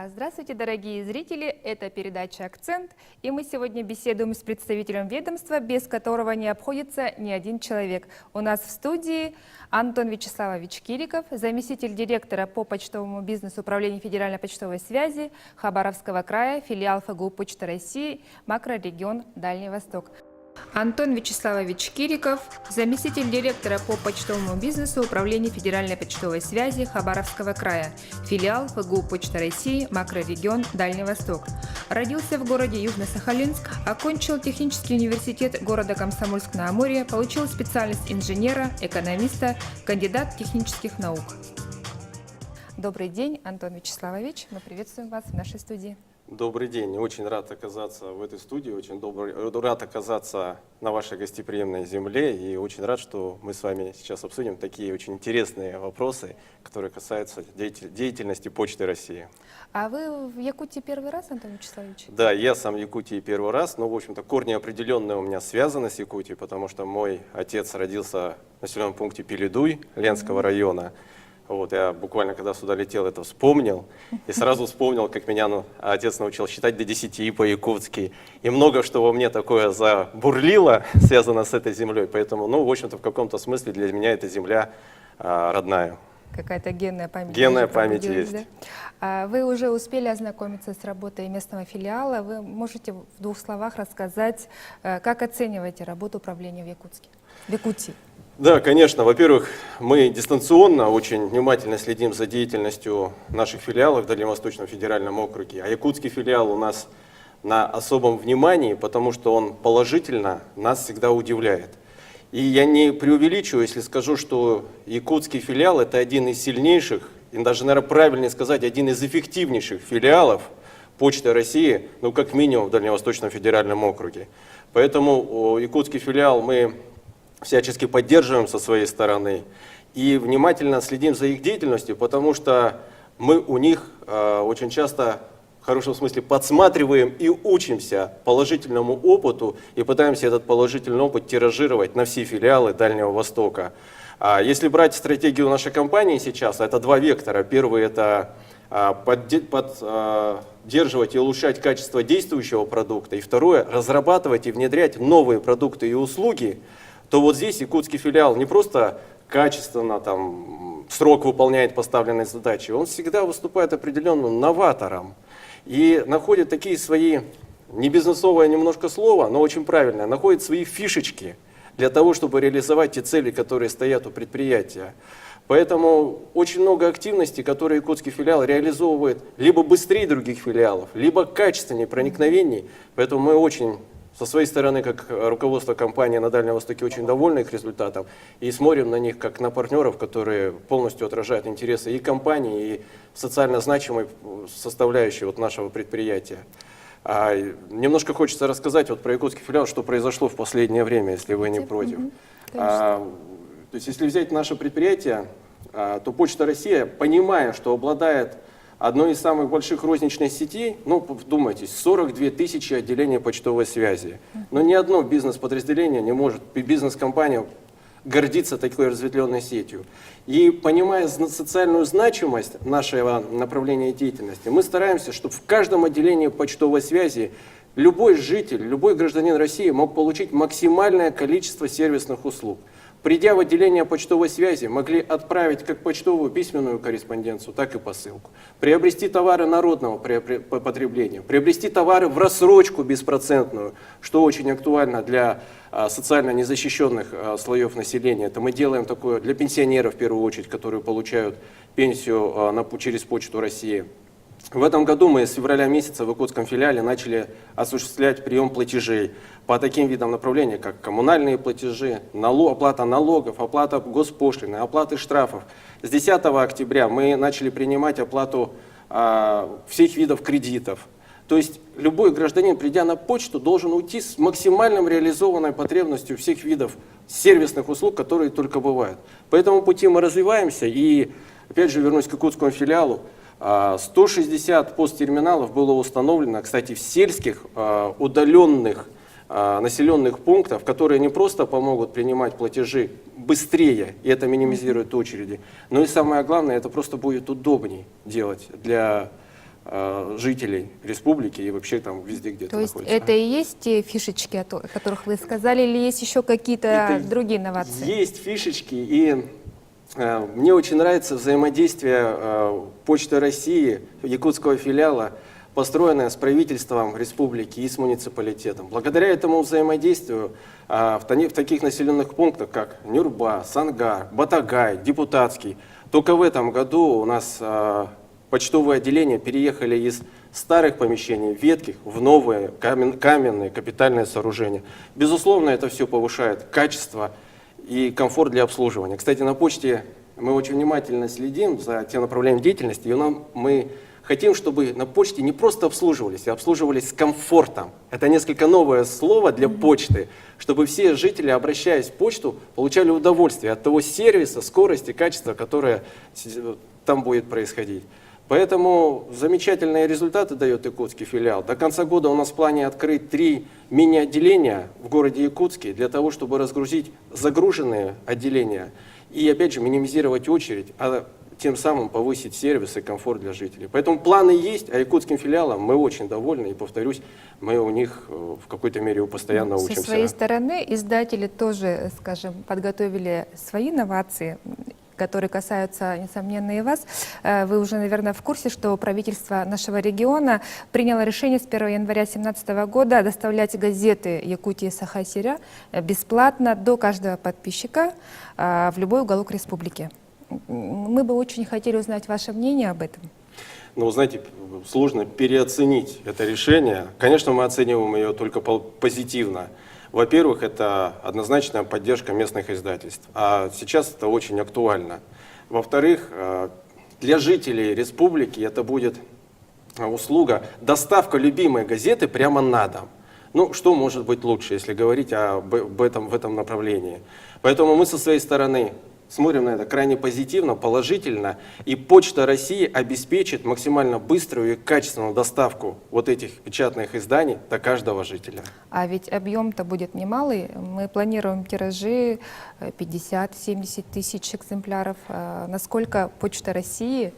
Здравствуйте, дорогие зрители! Это передача «Акцент», и мы сегодня беседуем с представителем ведомства, без которого не обходится ни один человек. У нас в студии Антон Вячеславович Кириков, заместитель директора по почтовому бизнесу Управления Федеральной почтовой связи Хабаровского края, филиал ФГУ Почта России, макрорегион Дальний Восток. Антон Вячеславович Кириков, заместитель директора по почтовому бизнесу Управления Федеральной почтовой связи Хабаровского края, филиал ФГУ Почта России, макрорегион Дальний Восток. Родился в городе Южно-Сахалинск, окончил технический университет города Комсомольск-на-Амуре, получил специальность инженера, экономиста, кандидат технических наук. Добрый день, Антон Вячеславович, мы приветствуем вас в нашей студии. Добрый день. Очень рад оказаться в этой студии, очень рад оказаться на вашей гостеприимной земле и очень рад, что мы с вами сейчас обсудим такие очень интересные вопросы, которые касаются деятельности Почты России. А вы в Якутии первый раз, Антон Вячеславович? Да, я сам в Якутии первый раз, но, в общем-то, корни определенные у меня связаны с Якутией, потому что мой отец родился в населенном пункте Пеледуй Ленского района. Вот, я буквально, когда сюда летел, это вспомнил. И сразу вспомнил, как меня отец научил считать до 10 по-якутски. И много что во мне такое забурлило, связано с этой землей. Поэтому, в общем-то, в каком-то смысле для меня эта земля родная. Какая-то генная память. Генная память есть. Да? Вы уже успели ознакомиться с работой местного филиала. Вы можете в двух словах рассказать, как оцениваете работу управления в Якутии? Да, конечно. Во-первых, мы дистанционно очень внимательно следим за деятельностью наших филиалов в Дальневосточном федеральном округе. А якутский филиал у нас на особом внимании, потому что он положительно нас всегда удивляет. И я не преувеличиваю, если скажу, что якутский филиал – это один из сильнейших, и даже, наверное, правильнее сказать, один из эффективнейших филиалов Почты России, как минимум в Дальневосточном федеральном округе. Поэтому якутский филиал мы всячески поддерживаем со своей стороны и внимательно следим за их деятельностью, потому что мы у них очень часто, в хорошем смысле, подсматриваем и учимся положительному опыту и пытаемся этот положительный опыт тиражировать на все филиалы Дальнего Востока. Если брать стратегию нашей компании сейчас, это два вектора. Первый – это поддерживать и улучшать качество действующего продукта, и второе – разрабатывать и внедрять новые продукты и услуги, то вот здесь якутский филиал не просто качественно срок выполняет поставленные задачи, он всегда выступает определенным новатором и находит такие свои, не бизнесовое немножко слово, но очень правильное, находит свои фишечки для того, чтобы реализовать те цели, которые стоят у предприятия. Поэтому очень много активностей, которые якутский филиал реализовывает либо быстрее других филиалов, либо качественнее, проникновенней. Поэтому мы очень со своей стороны, как руководство компании на Дальнем Востоке, очень довольны их результатом и смотрим на них как на партнеров, которые полностью отражают интересы и компании, и социально значимой составляющей нашего предприятия. Немножко хочется рассказать про якутский филиал, что произошло в последнее время, если вы не против. То есть, если взять наше предприятие, то Почта России, понимая, что обладает одной из самых больших розничных сетей, вдумайтесь, 42 тысячи отделений почтовой связи. Но ни одно бизнес-подразделение не может, бизнес-компания, гордиться такой разветвленной сетью. И понимая социальную значимость нашего направления деятельности, мы стараемся, чтобы в каждом отделении почтовой связи любой житель, любой гражданин России мог получить максимальное количество сервисных услуг. Придя в отделение почтовой связи, могли отправить как почтовую письменную корреспонденцию, так и посылку. Приобрести товары народного потребления, приобрести товары в рассрочку беспроцентную, что очень актуально для социально незащищенных слоев населения. Это мы делаем такое для пенсионеров, в первую очередь, которые получают пенсию через Почту России. В этом году мы с февраля месяца в якутском филиале начали осуществлять прием платежей по таким видам направления, как коммунальные платежи, оплата налогов, оплата госпошлины, оплаты штрафов. С 10 октября мы начали принимать оплату всех видов кредитов. То есть любой гражданин, придя на почту, должен уйти с максимальным реализованной потребностью всех видов сервисных услуг, которые только бывают. По этому пути мы развиваемся и, опять же, вернусь к якутскому филиалу. 160 посттерминалов было установлено, кстати, в сельских, удаленных населенных пунктов, которые не просто помогут принимать платежи быстрее, и это минимизирует очереди, но и самое главное, это просто будет удобнее делать для жителей республики и вообще там везде, где это То есть находится. это и есть те фишечки, о которых вы сказали, или есть еще какие-то Это другие инновации? Есть фишечки, и мне очень нравится взаимодействие Почты России, якутского филиала, построенное с правительством республики и с муниципалитетом. Благодаря этому взаимодействию в таких населенных пунктах, как Нюрба, Сангар, Батагай, Депутатский, только в этом году у нас почтовые отделения переехали из старых помещений, ветхих, в новые каменные капитальные сооружения. Безусловно, это все повышает качество и комфорт для обслуживания. Кстати, на почте мы очень внимательно следим за тем направлением деятельности, и мы хотим, чтобы на почте не просто обслуживались, а обслуживались с комфортом. Это несколько новое слово для почты, чтобы все жители, обращаясь в почту, получали удовольствие от того сервиса, скорости, качества, которое там будет происходить. Поэтому замечательные результаты дает якутский филиал. До конца года у нас в плане открыть 3 мини-отделения в городе Якутске для того, чтобы разгрузить загруженные отделения и, опять же, минимизировать очередь, а тем самым повысить сервис и комфорт для жителей. Поэтому планы есть, а якутским филиалом мы очень довольны. И, повторюсь, мы у них в какой-то мере постоянно учимся. Со своей стороны издатели тоже, скажем, подготовили свои инновации, которые касаются, несомненно, и вас. Вы уже, наверное, в курсе, что правительство нашего региона приняло решение с 1 января 2017 года доставлять газеты Якутии Саха-Сиря бесплатно до каждого подписчика в любой уголок республики. Мы бы очень хотели узнать ваше мнение об этом. Ну, знаете, сложно переоценить это решение. Конечно, мы оцениваем ее только позитивно. Во-первых, это однозначная поддержка местных издательств, а сейчас это очень актуально. Во-вторых, для жителей республики это будет услуга доставка любимой газеты прямо на дом. Ну, что может быть лучше, если говорить в этом направлении? Поэтому мы со своей стороны смотрим на это крайне позитивно, положительно, и Почта России обеспечит максимально быструю и качественную доставку вот этих печатных изданий до каждого жителя. А ведь объем-то будет немалый. Мы планируем тиражи 50-70 тысяч экземпляров. Насколько Почта России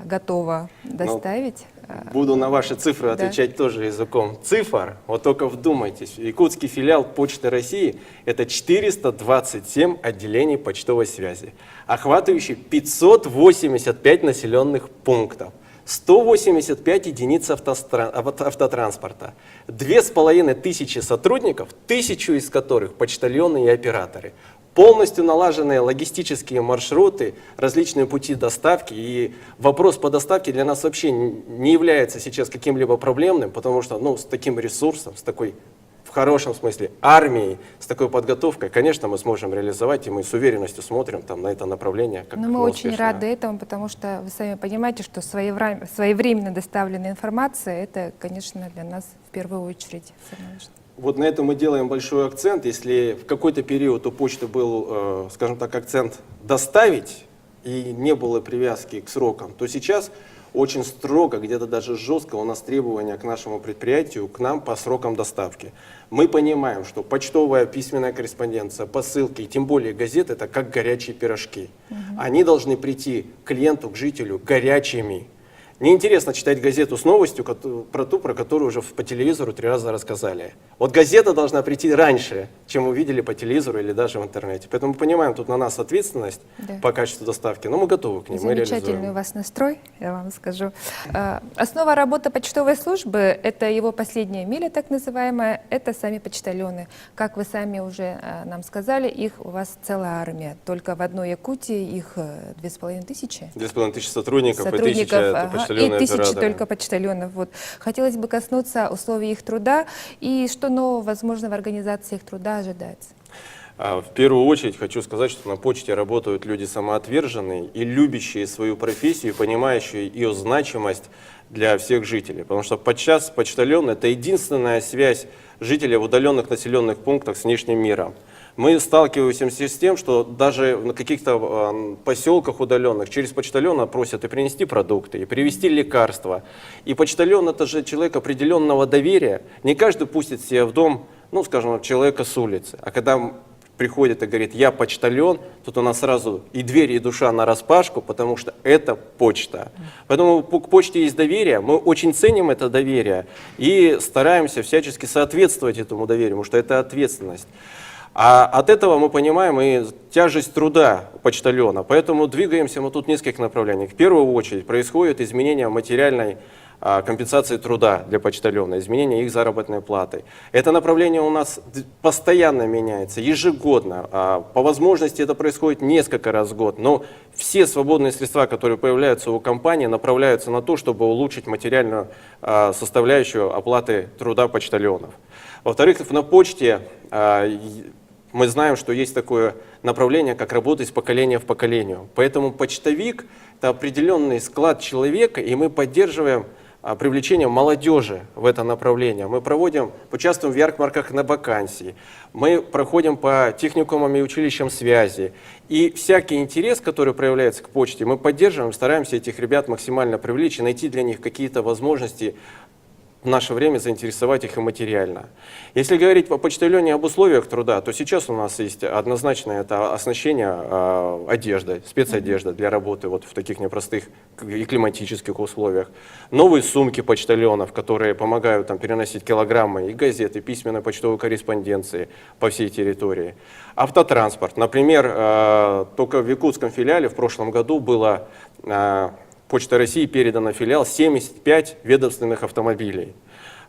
готова доставить? Буду на ваши цифры отвечать тоже языком цифр. Вот только вдумайтесь, якутский филиал Почты России – это 427 отделений почтовой связи, охватывающие 585 населенных пунктов, 185 единиц автотранспорта, 2500 сотрудников, 1000 из которых почтальоны и операторы. Полностью налаженные логистические маршруты, различные пути доставки. И вопрос по доставке для нас вообще не является сейчас каким-либо проблемным, потому что с таким ресурсом, с такой, в хорошем смысле, армией, с такой подготовкой, конечно, мы сможем реализовать, и мы с уверенностью смотрим на это направление. Но мы очень рады этому, потому что вы сами понимаете, что своевременно доставленная информация, это, конечно, для нас в первую очередь самое важное. Вот на этом мы делаем большой акцент. Если в какой-то период у почты был, скажем так, акцент доставить и не было привязки к срокам, то сейчас очень строго, где-то даже жестко у нас требования к нашему предприятию, к нам по срокам доставки. Мы понимаем, что почтовая письменная корреспонденция, посылки и тем более газеты – это как горячие пирожки. Они должны прийти к клиенту, к жителю горячими. Неинтересно читать газету с новостью про которую уже по телевизору 3 раза рассказали. Вот газета должна прийти раньше, чем увидели по телевизору или даже в интернете. Поэтому мы понимаем, тут на нас ответственность по качеству доставки, но мы готовы к ней, мы реализуем. Замечательный у вас настрой, я вам скажу. Основа работы почтовой службы – это его последняя миля, так называемая, это сами почтальоны. Как вы сами уже нам сказали, их у вас целая армия. Только в одной Якутии их 2500. 2500 сотрудников и 1000 это почтальоны. И 1000 только почтальонов. Вот. Хотелось бы коснуться условий их труда и что нового, возможно, в организации их труда ожидается. В первую очередь хочу сказать, что на почте работают люди самоотверженные и любящие свою профессию, понимающие ее значимость для всех жителей. Потому что подчас почтальон – это единственная связь жителей в удаленных населенных пунктах с внешним миром. мы сталкиваемся с тем, что даже на каких-то поселках удаленных через почтальона просят и принести продукты, и привезти лекарства. И почтальон — это же человек определенного доверия. Не каждый пустит себе в дом, ну, скажем, человека с улицы. А когда приходит и говорит: я почтальон, тут у нас сразу и дверь, и душа нараспашку, потому что это почта. Поэтому к почте есть доверие, мы очень ценим это доверие и стараемся всячески соответствовать этому доверию, потому что это ответственность. А от этого мы понимаем и тяжесть труда почтальона, поэтому двигаемся мы тут в нескольких направлениях. В первую очередь происходит изменение материальной компенсации труда для почтальона, изменение их заработной платы. Это направление у нас постоянно меняется, ежегодно. По возможности это происходит несколько раз в год, но все свободные средства, которые появляются у компании, направляются на то, чтобы улучшить материальную составляющую оплаты труда почтальонов. Во-вторых, на почте мы знаем, что есть такое направление, как работа из поколения в поколение. Поэтому почтовик — это определенный склад человека, и мы поддерживаем привлечение молодежи в это направление. Мы участвуем в ярмарках на вакансии, мы проходим по техникумам и училищам связи. И всякий интерес, который проявляется к почте, мы поддерживаем, стараемся этих ребят максимально привлечь и найти для них какие-то возможности в наше время заинтересовать их и материально. Если говорить о почтальоне об условиях труда, то сейчас у нас есть однозначно это оснащение одеждой, спецодежда для работы вот в таких непростых и климатических условиях. Новые сумки почтальонов, которые помогают там переносить килограммы и газеты, и письменной почтовой корреспонденции по всей территории. Автотранспорт. Например, только в якутском филиале в прошлом году было Почта России передана в филиал 75 ведомственных автомобилей.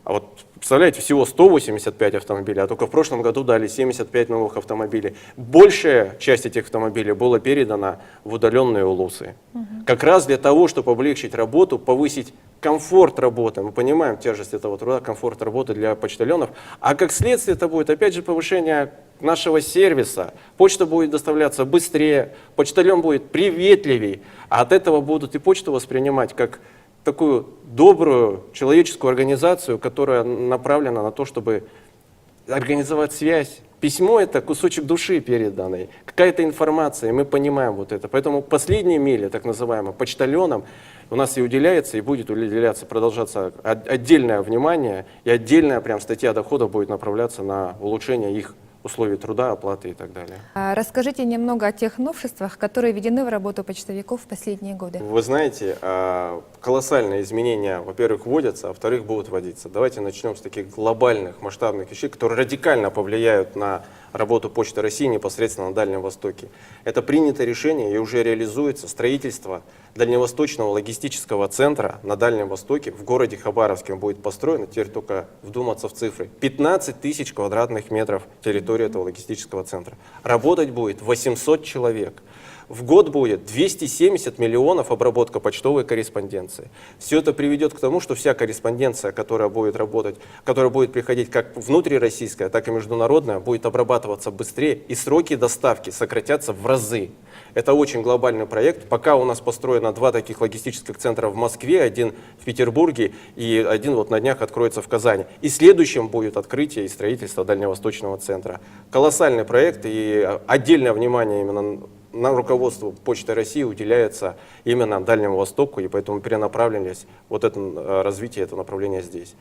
А вот представляете, всего 185 автомобилей, а только в прошлом году дали 75 новых автомобилей. Большая часть этих автомобилей была передана в удаленные улусы. Как раз для того, чтобы облегчить работу, повысить комфорт работы. Мы понимаем тяжесть этого труда, комфорт работы для почтальонов. А как следствие это будет, опять же, повышение нашего сервиса. Почта будет доставляться быстрее, почтальон будет приветливей, а от этого будут и почту воспринимать как такую добрую человеческую организацию, которая направлена на то, чтобы организовать связь. Письмо — это кусочек души переданный, какая-то информация, и мы понимаем вот это. Поэтому последние мили, так называемым почтальонам, у нас и уделяется, и будет уделяться, продолжаться отдельное внимание, и отдельная прям статья дохода будет направляться на улучшение их условий труда, оплаты и так далее. Расскажите немного о тех новшествах, которые введены в работу почтовиков в последние годы. Вы знаете, колоссальные изменения, во-первых, вводятся, а во-вторых, будут вводиться. Давайте начнем с таких глобальных, масштабных вещей, которые радикально повлияют на работу Почты России непосредственно на Дальнем Востоке. Это принято решение и уже реализуется строительство дальневосточного логистического центра на Дальнем Востоке в городе Хабаровске. Он будет построен, теперь только вдуматься в цифры, 15 тысяч квадратных метров территории этого логистического центра. Работать будет 800 человек. В год будет 270 миллионов обработка почтовой корреспонденции. Все это приведет к тому, что вся корреспонденция, которая будет работать, которая будет приходить как внутрироссийская, так и международная, будет обрабатываться быстрее, и сроки доставки сократятся в разы. Это очень глобальный проект. Пока у нас построено 2 таких логистических центра в Москве, один в Петербурге и один вот на днях откроется в Казани. И следующим будет открытие и строительство Дальневосточного центра. Колоссальный проект, и отдельное внимание именно на руководство Почты России уделяется именно Дальнему Востоку, и поэтому перенаправленность вот это развитие этого направления здесь.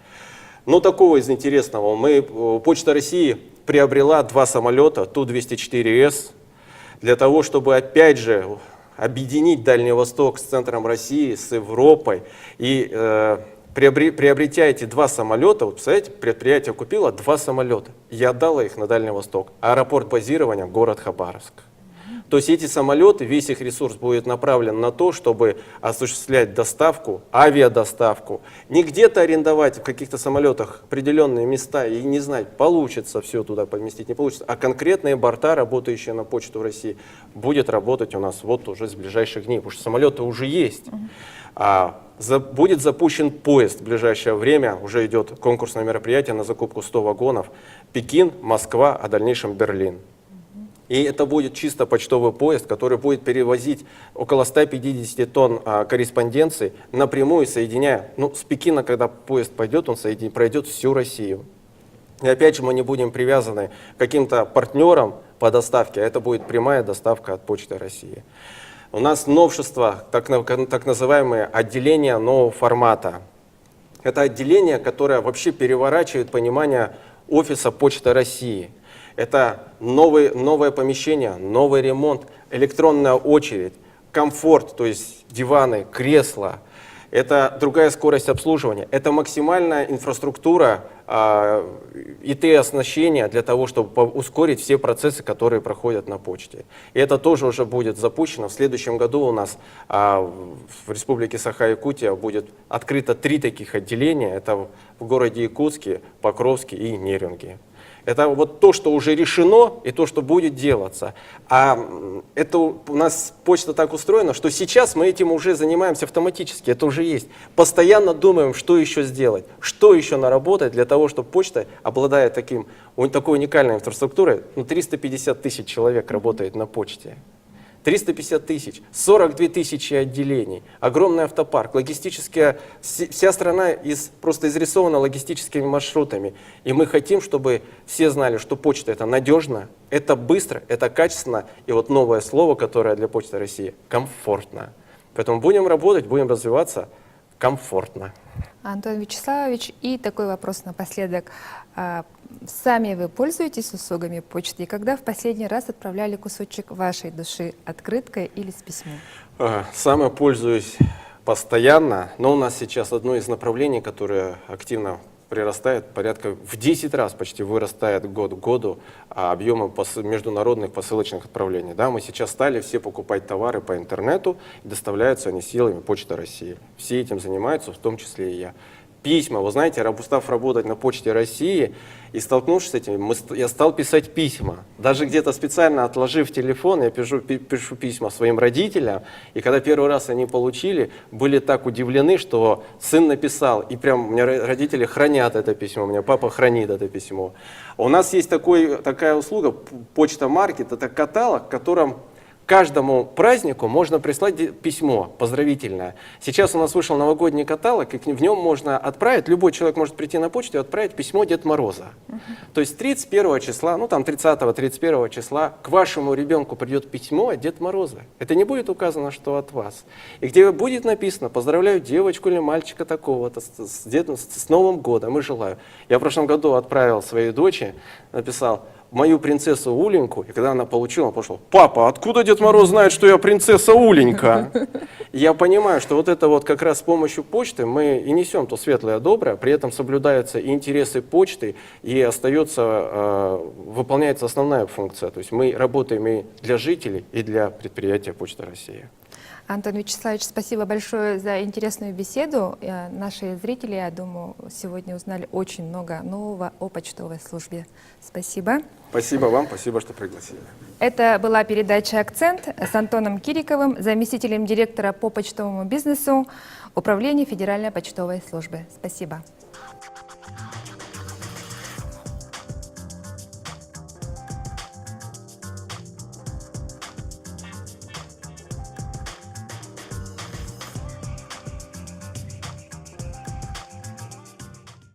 Но такого из интересного, Почта России приобрела 2 самолета Ту-204С для того, чтобы опять же объединить Дальний Восток с центром России, с Европой. И приобретя эти 2 самолета, вот, представляете, предприятие купило 2 самолета и отдало их на Дальний Восток. Аэропорт базирования — город Хабаровск. То есть эти самолеты, весь их ресурс будет направлен на то, чтобы осуществлять доставку, авиадоставку. Не где-то арендовать в каких-то самолетах определенные места и не знать, получится все туда поместить, не получится, а конкретные борта, работающие на Почту России, будет работать у нас вот уже с ближайших дней, потому что самолеты уже есть. Будет запущен поезд в ближайшее время, уже идет конкурсное мероприятие на закупку 100 вагонов, Пекин, Москва, а в дальнейшем Берлин. И это будет чисто почтовый поезд, который будет перевозить около 150 тонн корреспонденции, напрямую соединяя, с Пекина, когда поезд пойдет, он пройдет всю Россию. И опять же мы не будем привязаны к каким-то партнерам по доставке, а это будет прямая доставка от Почты России. У нас новшество, так называемые отделения нового формата. Это отделение, которое вообще переворачивает понимание офиса Почты России. Это новое помещение, новый ремонт, электронная очередь, комфорт, то есть диваны, кресла. Это другая скорость обслуживания, это максимальная инфраструктура ИТ-оснащения для того, чтобы ускорить все процессы, которые проходят на почте. И это тоже уже будет запущено. В следующем году у нас в Республике Саха-Якутия будет открыто 3 таких отделения. Это в городе Якутске, Покровске и Нерюнге. Это вот то, что уже решено, и то, что будет делаться. А это у нас почта так устроена, что сейчас мы этим уже занимаемся автоматически, это уже есть. Постоянно думаем, что еще сделать, что еще наработать для того, чтобы почта, обладая такой уникальной инфраструктурой, 350 тысяч человек работает на почте. 350 тысяч, 42 тысячи отделений, огромный автопарк, вся страна просто изрисована логистическими маршрутами. И мы хотим, чтобы все знали, что почта это надежно, это быстро, это качественно. И вот новое слово, которое для Почты России – комфортно. Поэтому будем работать, будем развиваться комфортно. Антон Вячеславович, и такой вопрос напоследок. Сами вы пользуетесь услугами почты? И когда в последний раз отправляли кусочек вашей души, открыткой или с письмом? Сам я пользуюсь постоянно, но у нас сейчас одно из направлений, которое активно прирастает, порядка в 10 раз почти вырастает год к году объемы международных посылочных отправлений. Да, мы сейчас стали все покупать товары по интернету, и доставляются они силами Почты России. Все этим занимаются, в том числе и я. Письма, вы знаете, став работать на Почте России и столкнувшись с этим, я стал писать письма. Даже где-то специально отложив телефон, я пишу письма своим родителям. И когда первый раз они получили, были так удивлены, что сын написал. И прям у меня родители хранят это письмо, у меня папа хранит это письмо. У нас есть такая услуга, Почта Маркет, это каталог, в котором каждому празднику можно прислать письмо поздравительное. Сейчас у нас вышел новогодний каталог, и в нем можно отправить, любой человек может прийти на почту и отправить письмо Деда Мороза. То есть 31 числа, 30-31 числа к вашему ребенку придет письмо от Деда Мороза. Это не будет указано, что от вас. И где будет написано: поздравляю девочку или мальчика такого-то с Новым годом и желаю. Я в прошлом году отправил своей дочери, написал: мою принцессу Уленьку, и когда она получила, он пошел: папа, откуда Дед Мороз знает, что я принцесса Уленька? И я понимаю, что вот это вот как раз с помощью почты мы и несем то светлое, доброе, при этом соблюдаются и интересы почты, и выполняется основная функция. То есть мы работаем и для жителей, и для предприятия Почты России. Антон Вячеславович, спасибо большое за интересную беседу. Наши зрители, я думаю, сегодня узнали очень много нового о почтовой службе. Спасибо. Спасибо вам, спасибо, что пригласили. Это была передача «Акцент» с Антоном Кириковым, заместителем директора по почтовому бизнесу Управления Федеральной почтовой службы. Спасибо.